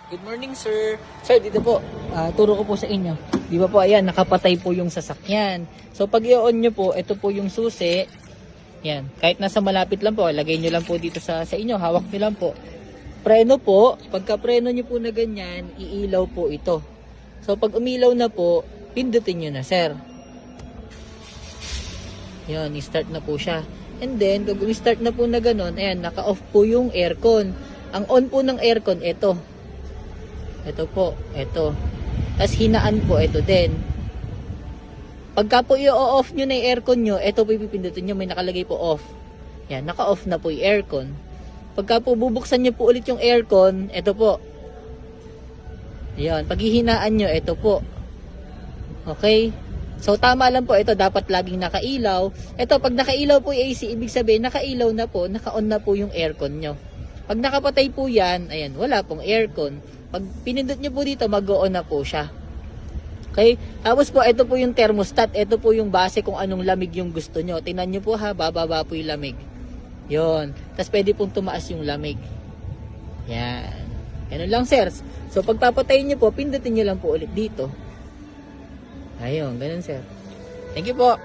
Good morning, sir. Sir, dito po, turo ko po sa inyo. Di ba po, ayan, nakapatay po yung sasakyan. So, pag i-on nyo po, ito po yung susi. Yan, kahit nasa malapit lang po, lagay nyo lang po dito sa inyo, hawak nyo lang po. Preno po, pagka preno nyo po na ganyan, iilaw po ito. So, pag umilaw na po, pindutin nyo na, sir. Yan, i-start na po siya. And then, pag i-start na po na ganun, ayan, naka-off po yung aircon. Ang on po ng aircon, ito. Ito po, ito. Tapos hinaan po, ito din. Pagka po i-off nyo na yung aircon nyo, ito po ipipindutin nyo, may nakalagay po off. Yan, naka-off na po yung aircon. Pagka po bubuksan nyo po ulit yung aircon, ito po. Yan, pag hihinaan nyo, ito po. Okay? So, tama lang po, ito dapat laging nakailaw. Ito, pag nakailaw po yung AC, ibig sabihin, nakailaw na po, naka-on na po yung aircon nyo. Pag nakapatay po yan, ayan, wala pong aircon. Pag pinindot nyo po dito, mag-on na po siya. Okay? Tapos po, ito po yung thermostat. Ito po yung base kung anong lamig yung gusto nyo. Tingnan nyo po ha, bababa po yung lamig. Yon. Tapos pwede pong tumaas yung lamig. Yan. Ganun lang, sir. So, pag papatayin nyo po, pindutin nyo lang po ulit dito. Ayun, ganun, sir. Thank you po.